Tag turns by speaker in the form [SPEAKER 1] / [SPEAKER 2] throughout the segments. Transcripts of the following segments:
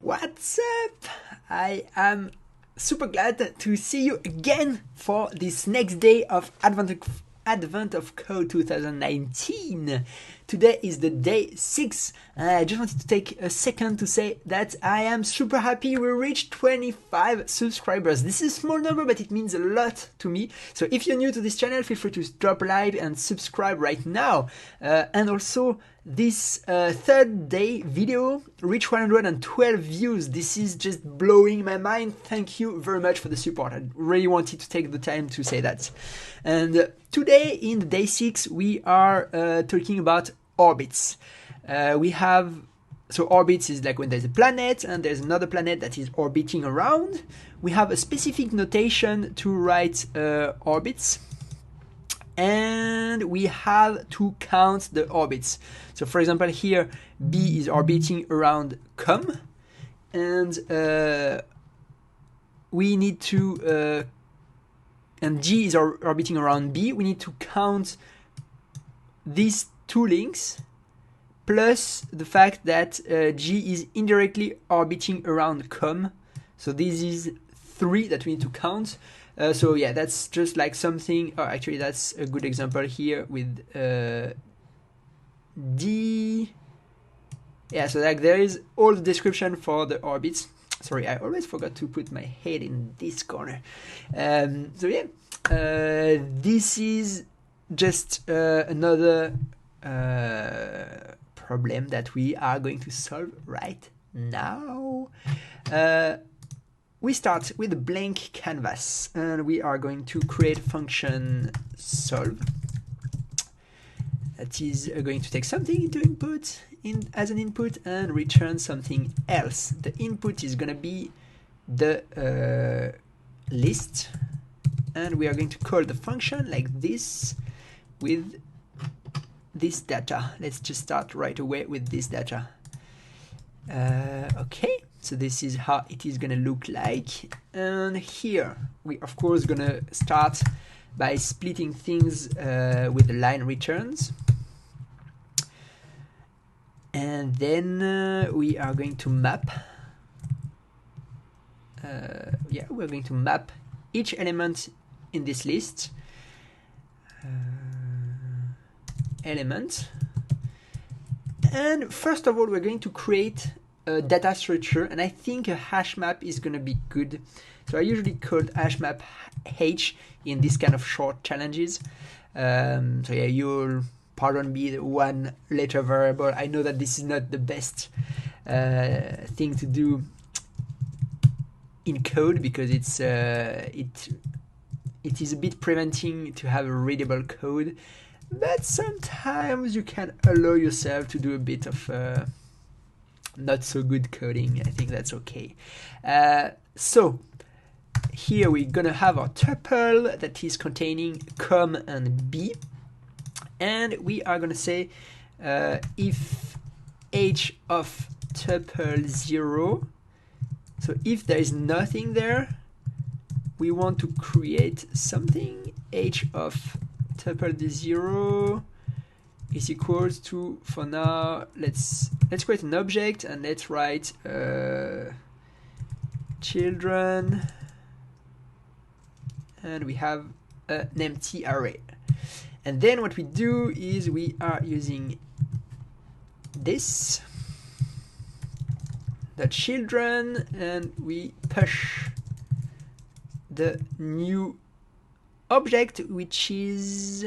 [SPEAKER 1] What's up? I am super glad to see you again for this next day of Advent of Code 2019. Today is the day 6, and I just wanted to take a second to say that I am super happy we reached 25 subscribers. This is a small number, but it means a lot to me. So if you're new to this channel, feel free to drop a like and subscribe right now. And also, this third day video reached 112 views. This is just blowing my mind. Thank you very much for the support. I really wanted to take the time to say that. And today in the day 6 we are talking about orbits. So orbits is like when there's a planet and there's another planet that is orbiting around. We have a specific notation to write orbits. And we have to count the orbits. So for example, here B is orbiting around com, and we need to and G is orbiting around B. We need to count these two links plus the fact that G is indirectly orbiting around com. So this is 3 that we need to count. So yeah, that's just like something. Oh, actually, that's a good example here with D. Yeah, so like there is all the description for the orbits. Sorry, I always forgot to put my head in this corner. So yeah, this is just another problem that we are going to solve right now. We start with a blank canvas, and we are going to create a function solve that is going to take something into input as an input and return something else. The input is going to be the list, and we are going to call the function like this with this data. Let's just start right away with this data. Okay. So this is how it is going to look like. And here we of course going to start by splitting things with the line returns. And then we are going to map. We're going to map each element in this list. Element. And first of all, we're going to create a data structure, and I think a hash map is going to be good. So I usually code hash map H in this kind of short challenges. So yeah, you'll pardon me the one letter variable. I know that this is not the best thing to do in code because it's it is a bit preventing to have a readable code, but sometimes you can allow yourself to do a bit of not so good coding. I think that's okay. So here we're gonna have our tuple that is containing com and b, and we are gonna say if h of tuple 0. So if there is nothing there, we want to create something. H of tuple 0 is equals to, for now, let's create an object and let's write children, and we have an empty array. And then what we do is we are using this, the children, and we push the new object, which is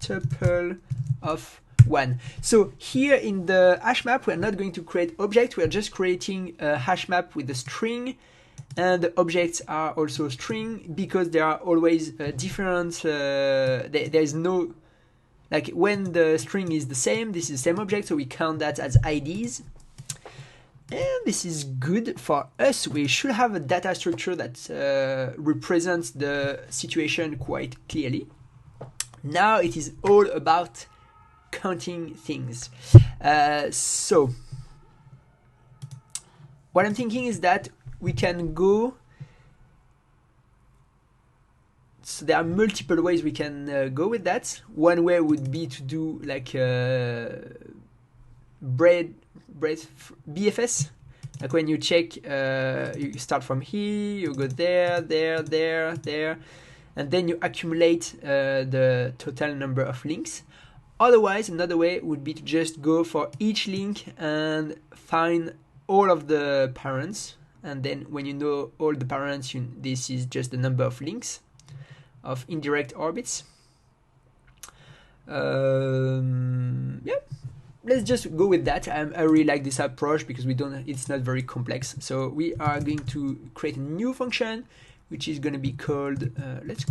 [SPEAKER 1] tuple of 1. So here in the hash map, we're not going to create object, we're just creating a hash map with a string, and the objects are also string because there are always different, there is no, like when the string is the same, this is the same object, so we count that as IDs. And this is good for us. We should have a data structure that represents the situation quite clearly. Now it is all about counting things. So what I'm thinking is that we can go, so there are multiple ways we can go with that. One way would be to do like BFS, Like when you check, you start from here, you go there, there, there, there, and then you accumulate the total number of links. Otherwise, another way would be to just go for each link and find all of the parents. And then when you know all the parents, this is just the number of links of indirect orbits. Yeah, let's just go with that. I really like this approach because it's not very complex. So we are going to create a new function, which is going to be called, let's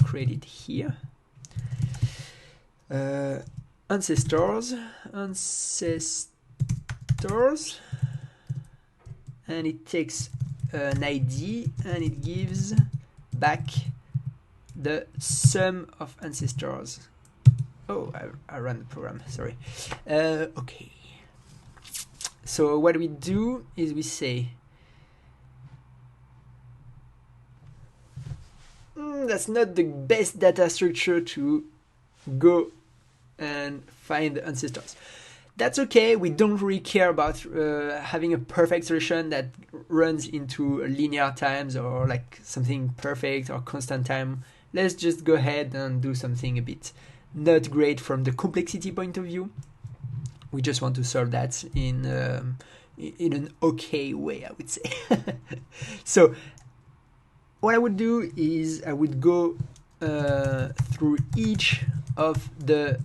[SPEAKER 1] create it here. Ancestors, and it takes an ID and it gives back the sum of ancestors. Oh, I ran the program, sorry. Okay. So what we do is we say, that's not the best data structure to go and find the ancestors. That's okay, we don't really care about having a perfect solution that runs into linear times or like something perfect or constant time. Let's just go ahead and do something a bit not great from the complexity point of view. We just want to solve that in an okay way, I would say. So what I would do is I would go through each of the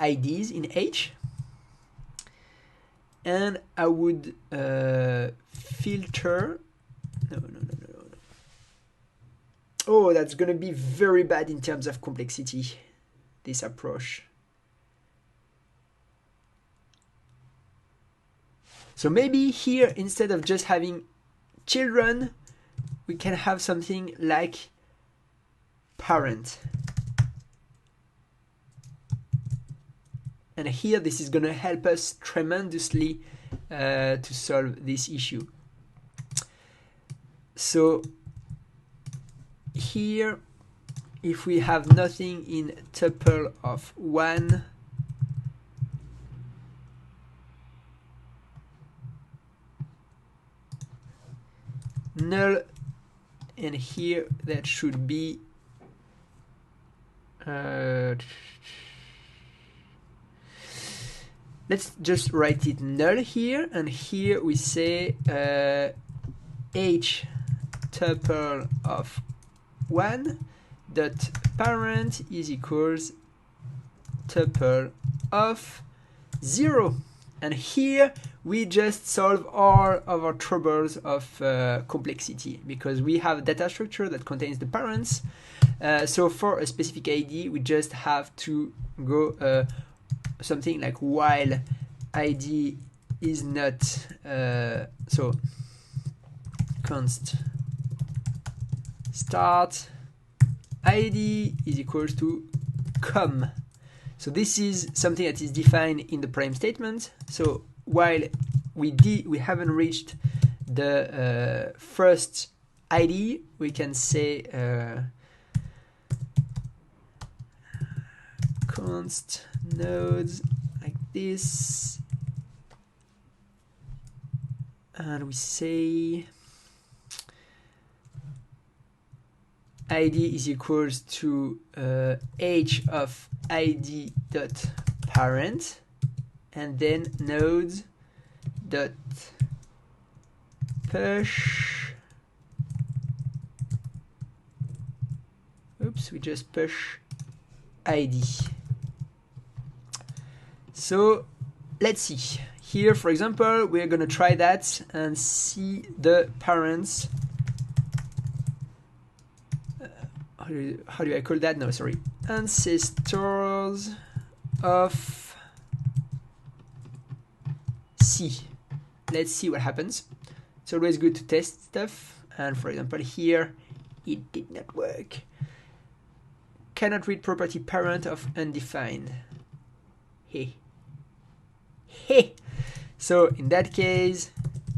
[SPEAKER 1] IDs in H, and I would filter. No. Oh, that's gonna be very bad in terms of complexity, this approach. So maybe here, instead of just having children, we can have something like parent. And here, this is going to help us tremendously to solve this issue. So here, if we have nothing in tuple of 1, null, and here that should be let's just write it null here, and here we say H tuple of 1 dot parent is equals tuple of 0. And here we just solve all of our troubles of complexity, because we have a data structure that contains the parents. So for a specific ID, we just have to go something like while ID is not, so const start ID is equals to com. So this is something that is defined in the prime statement. So while we haven't reached the first ID, we can say const nodes like this, and we say ID is equals to h of ID dot parent, and then nodes dot push. Oops, we just push ID. So let's see. Here, for example, we're going to try that and see the parents. How do I call that? No, sorry. Ancestors of C. Let's see what happens. It's always good to test stuff. And for example, here, it did not work. Cannot read property parent of undefined. Hey. Hey. So in that case,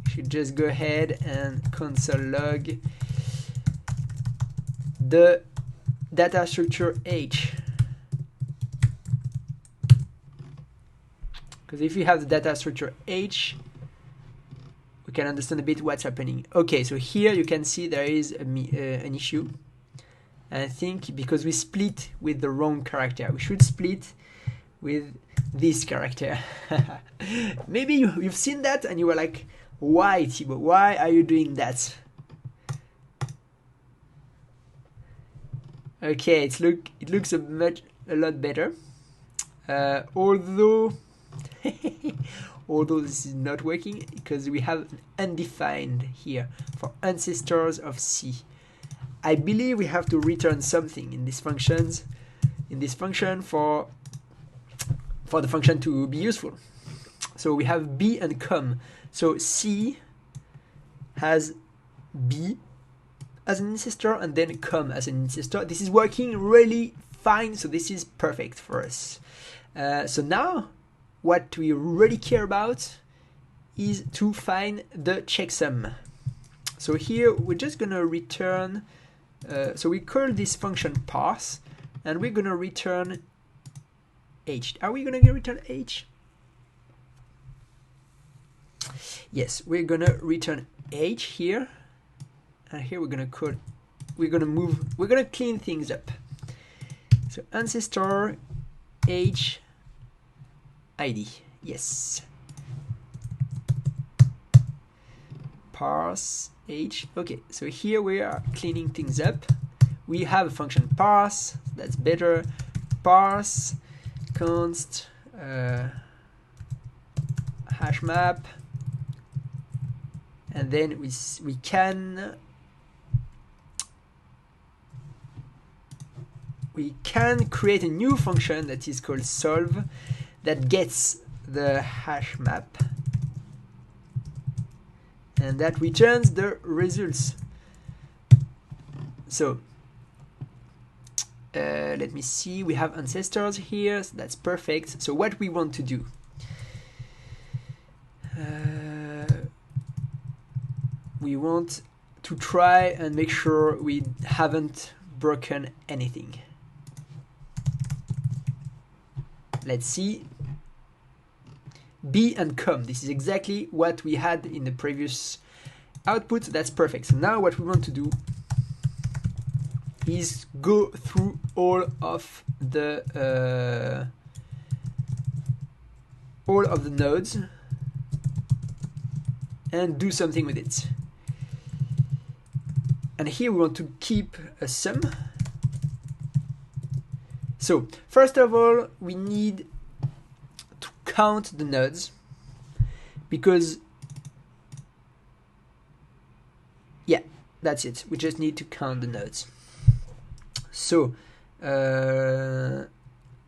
[SPEAKER 1] you should just go ahead and console log the data structure H. Because if you have the data structure H, we we can understand a bit what's happening. Okay, so here you can see there is an issue. And I think because we split with the wrong character, we should split with this character. Maybe you've seen that and you were like, why, Thibaut? Why are you doing that? Okay, it looks a lot better. Although this is not working because we have undefined here for ancestors of C. I believe we have to return something in this function for the function to be useful. So we have B and com. So C has B as an ancestor and then com as an ancestor. This is working really fine, so this is perfect for us. So now what we really care about is to find the checksum. So here we're just gonna return, so we call this function parse and we're gonna return H. Are we gonna return H? Yes, we're gonna return H here, and here we're gonna clean things up. So ancestor H ID, yes. Parse H. Okay, so here we are cleaning things up. We have a function parse, that's better. Parse const hash map, and then we can create a new function that is called solve that gets the hash map and that returns the results. So let me see, we have ancestors here, so that's perfect. So what we want to do, we want to try and make sure we haven't broken anything. Let's see. B and com, this is exactly what we had in the previous output. That's perfect. So now what we want to do is go through all of the nodes and do something with it. And here we want to keep a sum. So first of all, we need to count the nodes because, yeah, that's it. We just need to count the nodes. So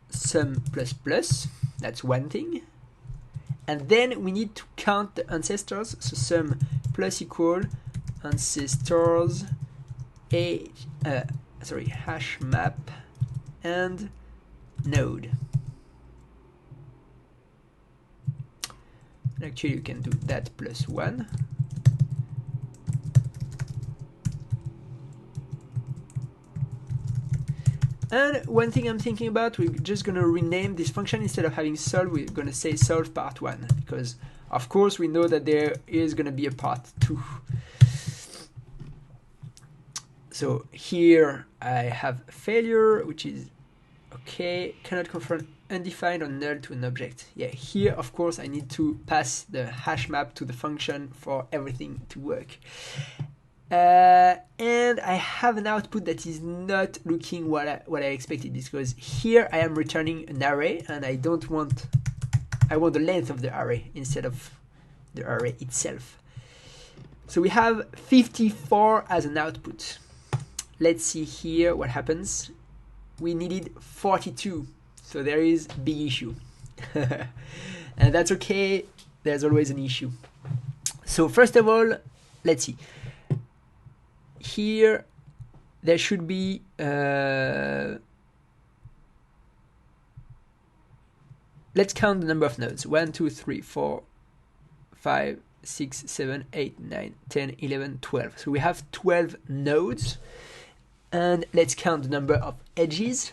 [SPEAKER 1] sum plus plus, that's one thing. And then we need to count the ancestors. So sum plus equal ancestors hash map and node. Actually, you can do that plus one. And one thing I'm thinking about, we're just going to rename this function. Instead of having solve, we're going to say solve part 1, because of course we know that there is going to be a part 2. So here I have failure, which is okay, cannot confirm undefined or null to an object. Yeah, here of course I need to pass the hash map to the function for everything to work. And I have an output that is not looking what I expected, because here I am returning an array and I want the length of the array instead of the array itself. So we have 54 as an output. Let's see here what happens. We needed 42, so there is a big issue. And that's okay, there's always an issue. So first of all, let's see. Here there should be let's count the number of nodes. 1, 2, 3, 4, 5, 6, 7, 8, 9, 10, 11, 12. So we have 12 nodes. And let's count the number of edges.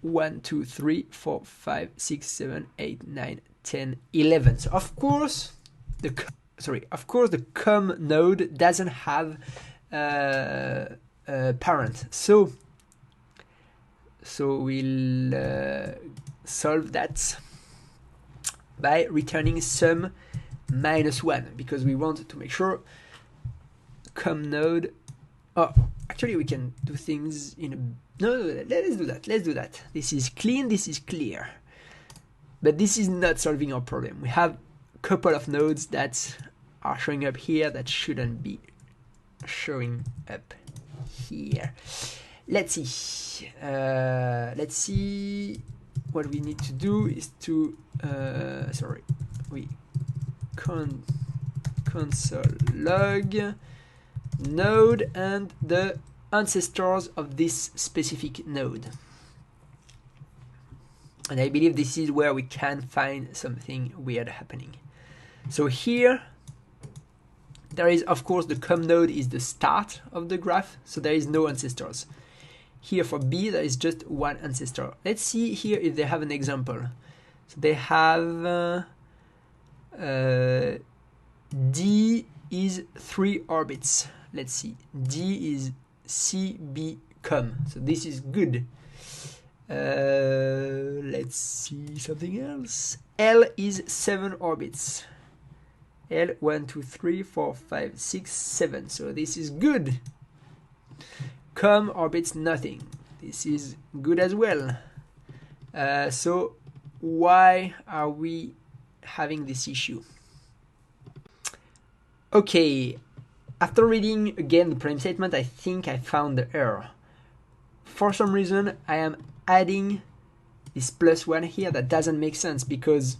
[SPEAKER 1] 1, 2, 3, 4, 5, 6, 7, 8, 9, 10, 11. So of course, of course, the com node doesn't have a parent. So we'll solve that by returning sum -1 because we want to make sure com node. Oh, actually, we can do things in a. No, let's do that. Let's do that. This is clean. This is clear. But this is not solving our problem. We have a couple of nodes that are showing up here that shouldn't be showing up here. Let's see. Let's see. What we need to do is to we console log node and the ancestors of this specific node. And I believe this is where we can find something weird happening. So here, there is, of course, the com node is the start of the graph, so there is no ancestors. Here for B, there is just one ancestor. Let's see here if they have an example. So they have D is 3 orbits. Let's see. D is C, B, com. So this is good. Let's see something else. L is 7 orbits. L 1, 2, 3, 4, 5, 6, 7. So this is good. Com orbits nothing. This is good as well. So why are we having this issue? Okay, after reading again the problem statement, I think I found the error. For some reason, I am adding this +1 here. That doesn't make sense because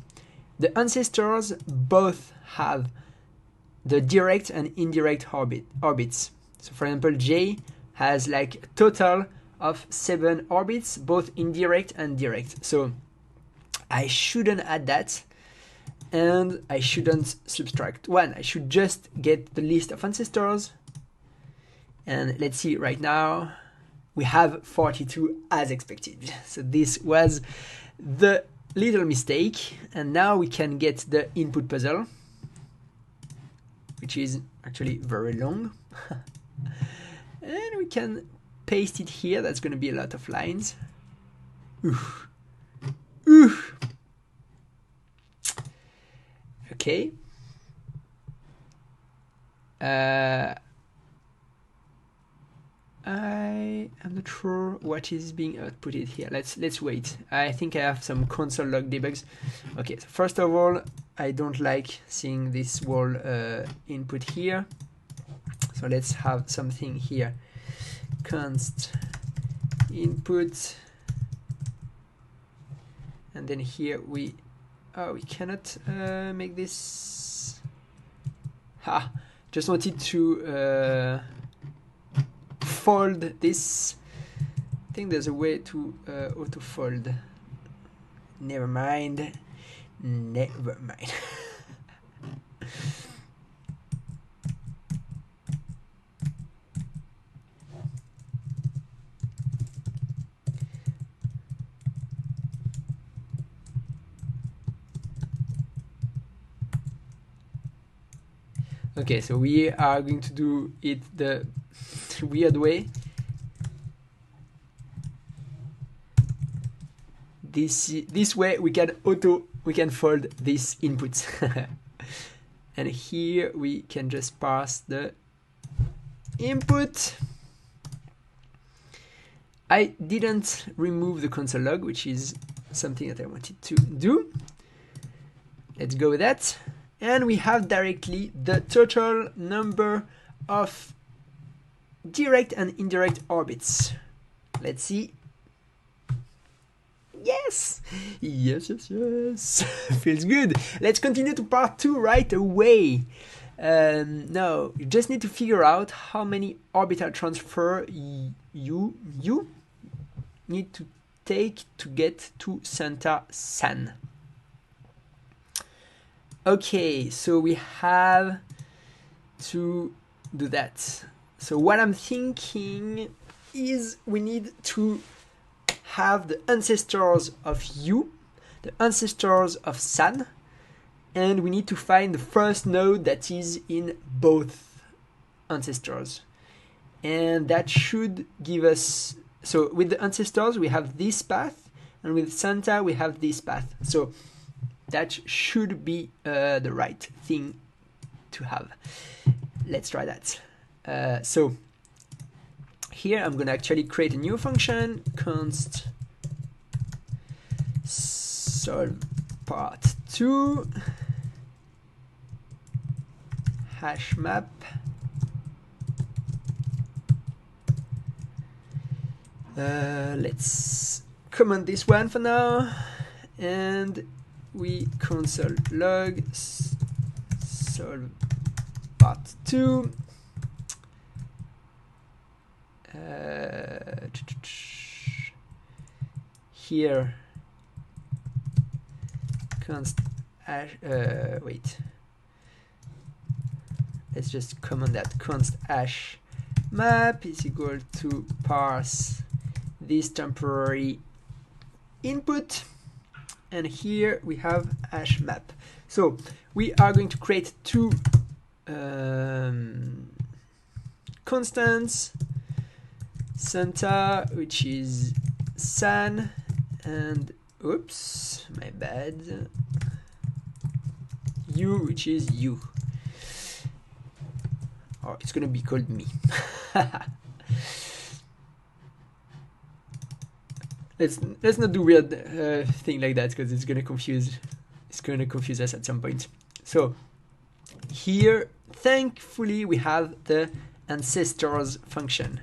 [SPEAKER 1] the ancestors both have the direct and indirect orbits. So for example, J has like a total of 7 orbits, both indirect and direct. So I shouldn't add that, and I shouldn't subtract 1. I should just get the list of ancestors. And let's see, right now we have 42 as expected. So this was the little mistake, and now we can get the input puzzle, which is actually very long. And we can paste it here. That's going to be a lot of lines. Oof. Oof. Okay. I am not sure what is being outputted here. Let's wait. I think I have some console log debugs. Okay, so first of all, I don't like seeing this wall input here. So let's have something here. Const input, and then here we cannot make this. Just wanted to fold this. I think there's a way to auto fold. Never mind. Okay, so we are going to do it the weird way. This way we can fold these inputs. And here we can just pass the input. I didn't remove the console log, which is something that I wanted to do. Let's go with that. And we have directly the total number of direct and indirect orbits. Let's see. Yes! Yes. Feels good. Let's continue to part 2 right away. Now, you just need to figure out how many orbital transfer you need to take to get to center San. Okay, so we have to do that. So what I'm thinking is we need to have the ancestors of U, the ancestors of San, and we need to find the first node that is in both ancestors. And that should give us, so with the ancestors we have this path, and with Santa we have this path. So that should be the right thing to have. Let's try that. So here I'm going to actually create a new function, const solve part 2 hash map let's comment this one for now, and we console log solve part 2 here const hash wait, let's just comment that const hash map is equal to parse this temporary input, and here we have hash map. So we are going to create two constants, Santa, which is san, and oops, my bad, u, which is you. Or it's gonna be called me. Let's not do weird thing like that, because it's gonna confuse us at some point. So here, thankfully, we have the ancestors function.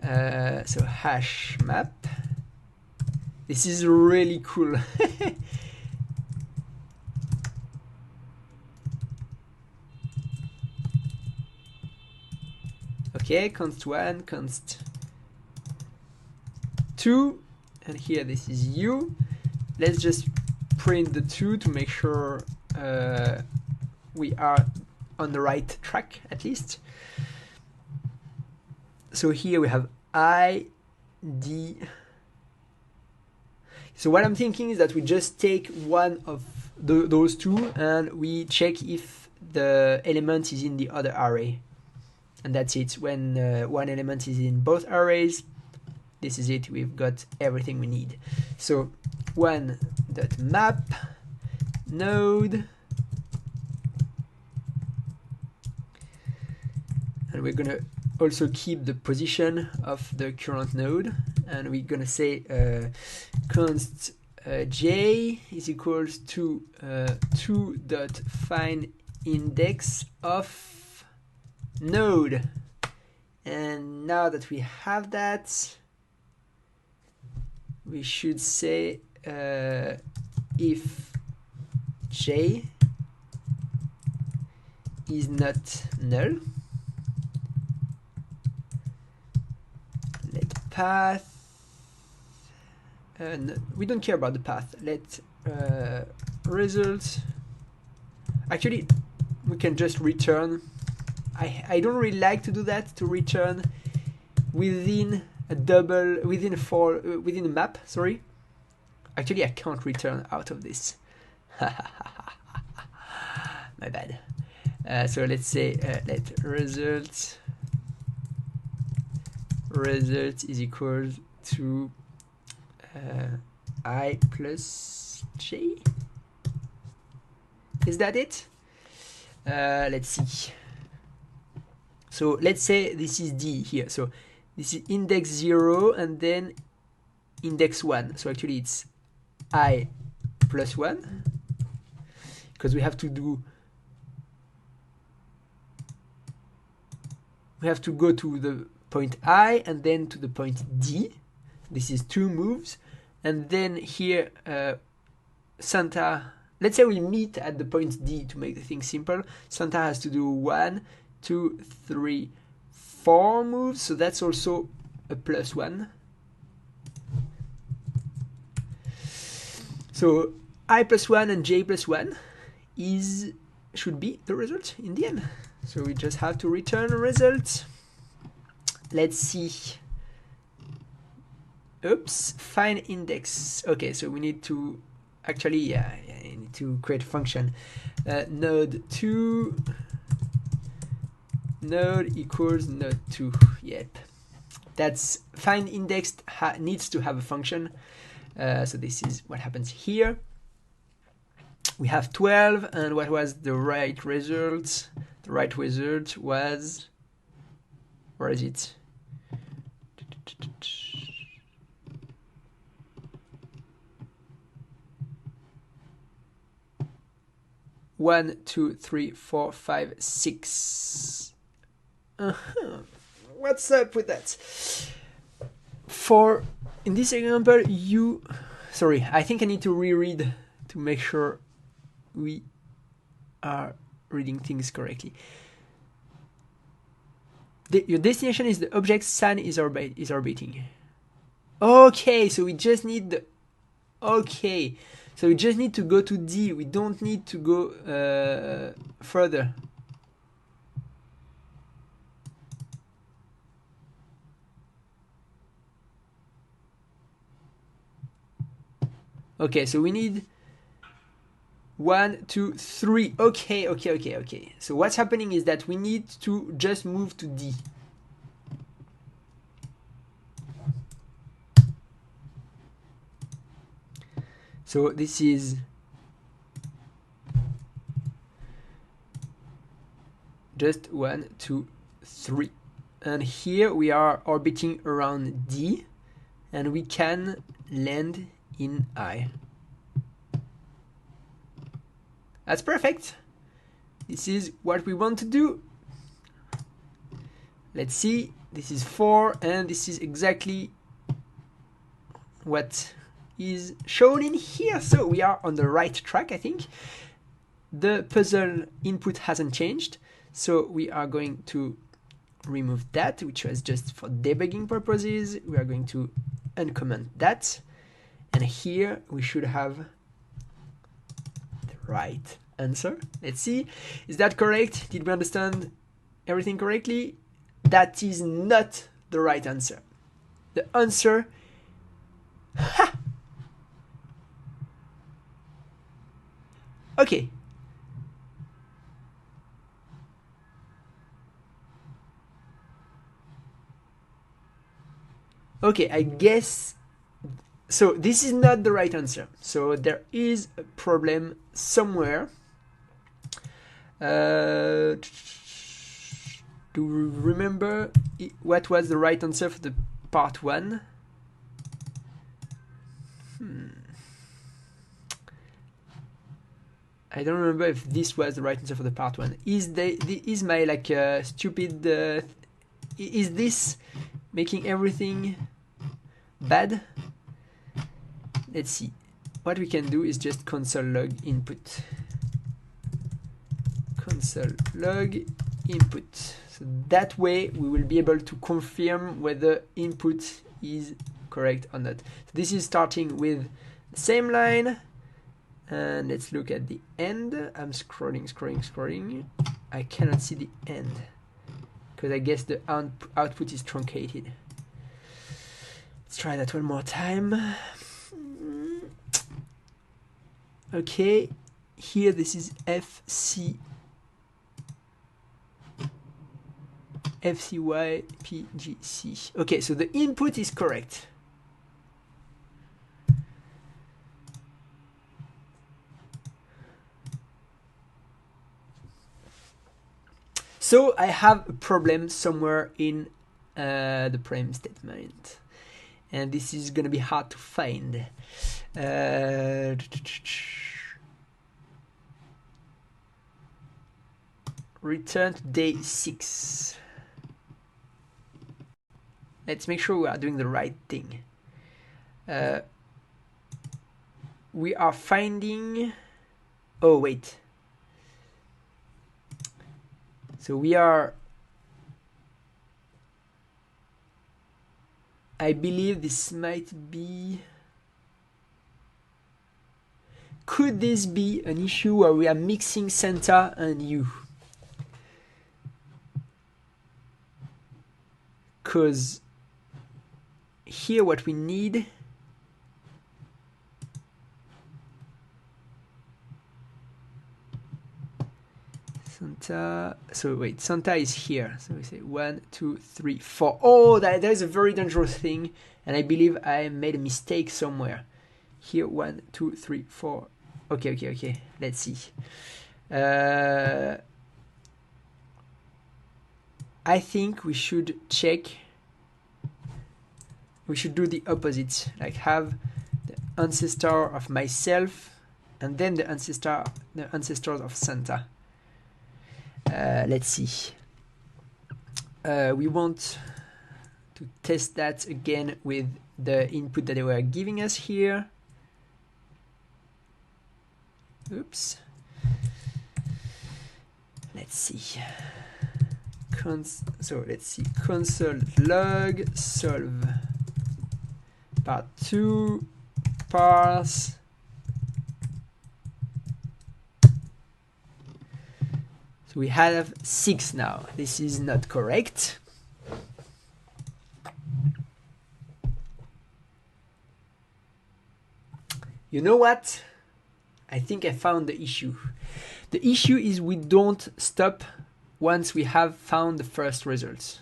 [SPEAKER 1] So hash map. This is really cool. Okay, const 1, const 2, and here this is you. Let's just print the 2 to make sure we are on the right track at least. So here we have I, D. So what I'm thinking is that we just take one of those two and we check if the element is in the other array. And that's it. When one element is in both arrays, this is it. We've got everything we need. So one.map node, and we're gonna also keep the position of the current node, and we're gonna say const j is equals to 2.find index of node. And now that we have that, we should say if j is not null, let path, no, we don't care about the path, let result, actually we can just return. I don't really like to do that, to return within a within a map, sorry. Actually, I can't return out of this. My bad. So let's say let result is equal to I plus j. Is that it? Let's see. So let's say this is D here. So this is index 0 and then index 1. So actually it's I plus 1, because we have to go to the point I and then to the point D. This is 2 moves. And then here Santa, let's say we meet at the point D to make the thing simple. Santa has to do 1, 2, 3, 4 moves, so that's also a plus 1. So I plus 1 and j plus 1 should be the result in the end. So we just have to return a result. Let's see. Oops, find index. Okay, so we need to actually, yeah, I need to create a function. Node 2 node equals node 2. Yep, that's find index needs to have a function. So this is what happens here. We have 12, and what was the right result? The right result was, where is it? 1, 2, 3, 4, 5, 6. What's up with that? For in this example, sorry, I think I need to reread to make sure we are reading things correctly. Your destination is the object sun is orbiting. Okay, so we just need the. Okay, so we just need to go to D. We don't need to go further. Okay, so we need 1, 2, 3. Okay. So what's happening is that we need to just move to D. So this is just 1, 2, 3. And here we are orbiting around D, and we can land in I. That's perfect. This is what we want to do. Let's see. This is 4, and this is exactly what is shown in here. So we are on the right track, I think. The puzzle input hasn't changed, so we are going to remove that, which was just for debugging purposes. We are going to uncomment that, and here we should have the right answer. Let's see, is that correct? Did we understand everything correctly? That is not the right answer. The answer, ha! Okay. Okay, I guess, so this is not the right answer. So there is a problem somewhere. Do you remember what was the right answer for the part 1? I don't remember if this was the right answer for the part 1. Is my like stupid? Is this making everything bad? Let's see. What we can do is just console log input. Console log input. So that way we will be able to confirm whether input is correct or not. So this is starting with the same line. And let's look at the end. I'm scrolling. I cannot see the end because I guess the output is truncated. Let's try that one more time. Okay, here this is FCYPGC. Okay, so the input is correct. So I have a problem somewhere in the prime statement, and this is going to be hard to find. Return to day 6. Let's make sure we are doing the right thing. We are finding, oh wait, so we are, I believe this might be, could this be an issue where we are mixing Santa and you? Because here what we need Santa. So wait, Santa is here. So we say 1, 2, 3, 4. Oh, that is a very dangerous thing, and I believe I made a mistake somewhere. Here, 1, 2, 3, 4. Okay. Let's see. I think we should check. We should do the opposite, like have the ancestor of myself and then the ancestors of Santa. Let's see. We want to test that again with the input that they were giving us here. Oops. Let's see. So let's see. Console log solve part 2 parse. So we have 6 now. This is not correct. You know what? I think I found the issue. The issue is we don't stop once we have found the first results.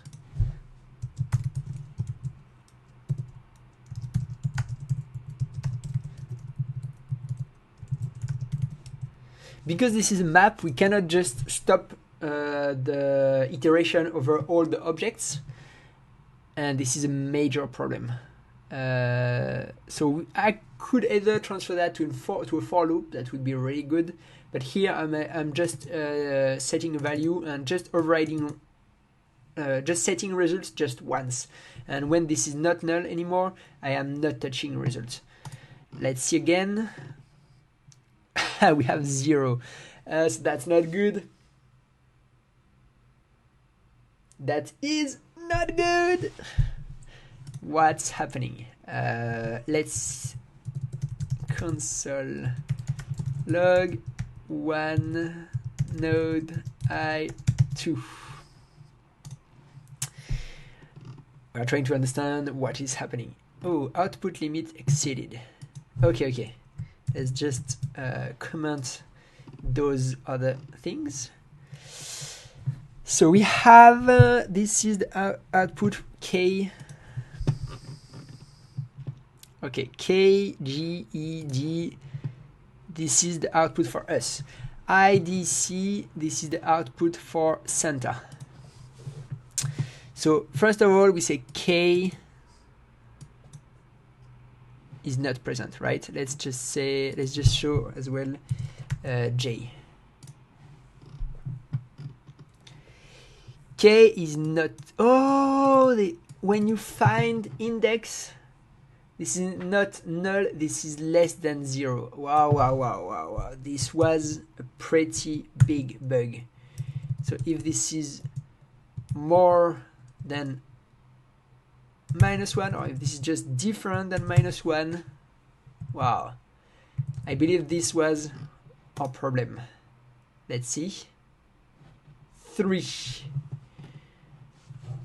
[SPEAKER 1] Because this is a map, we cannot just stop the iteration over all the objects, and this is a major problem. So I could either transfer that to a for loop, that would be really good, but here I'm just setting a value and just overriding, just setting results just once, and when this is not null anymore, I am not touching results. Let's see again. We have 0, so that's not good. That is not good. What's happening? Let's console log 1 node I2. We are trying to understand what is happening. Oh, output limit exceeded. Okay. Let's just comment those other things. So we have, this is the output K. Okay, K, G, E, G. This is the output for us. I, D, C, this is the output for Santa. So first of all, we say K is not present, right? Let's just show as well J. K is not, when you find index, this is not null, this is less than 0. Wow. This was a pretty big bug. So if this is more than -1, or if this is just different than -1, wow, I believe this was our problem. Let's see. 3.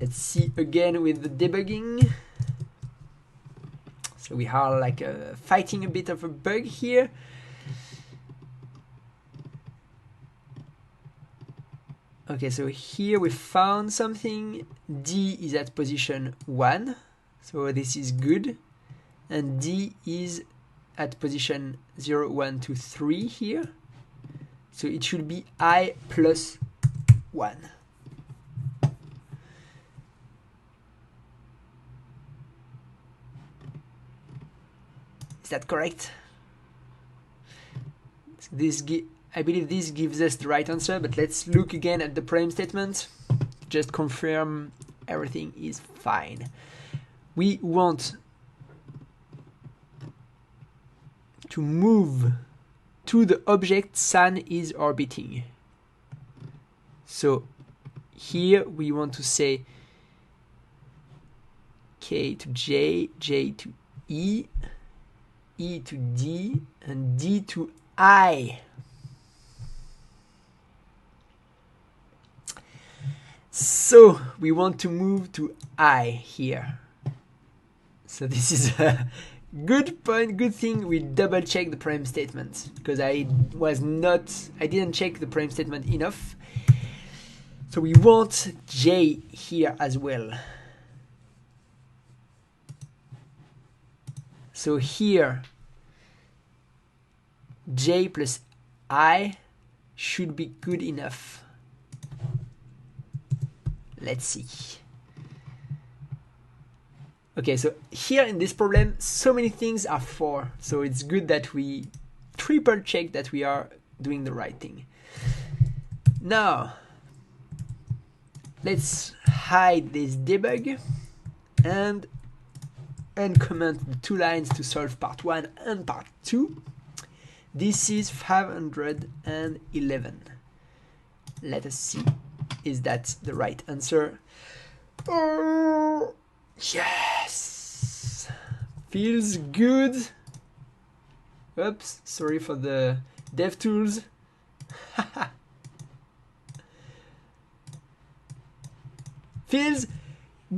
[SPEAKER 1] Let's see again with the debugging. So we are like fighting a bit of a bug here. Okay, so here we found something. D is at position 1, so this is good. And D is at position 0, 1, 2, 3 here. So it should be I plus 1. Is that correct? I believe this gives us the right answer, but let's look again at the problem statement. Just confirm everything is fine. We want to move to the object Sun is orbiting. So here we want to say K to J, J to E, E to D, and D to I. So we want to move to I here. So this is a good point, good thing we double check the problem statement, because I didn't check the problem statement enough. So we want J here as well. So here, J plus I should be good enough. Let's see. Okay, so here in this problem, so many things are 4. So it's good that we triple check that we are doing the right thing. Now, let's hide this debug and uncomment the 2 lines to solve part 1 and part 2. This is 511. Let us see, is that the right answer? Oh, yes! Feels good. Oops, sorry for the dev tools. Feels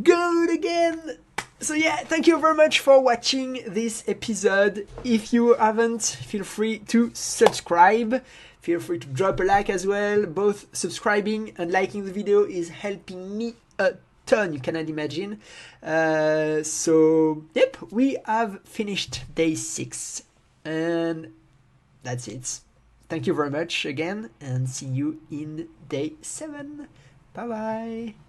[SPEAKER 1] good again. So yeah, thank you very much for watching this episode. If you haven't, feel free to subscribe. Feel free to drop a like as well. Both subscribing and liking the video is helping me a ton, you cannot imagine. So yep, we have finished day 6 and that's it. Thank you very much again and see you in day 7. Bye bye.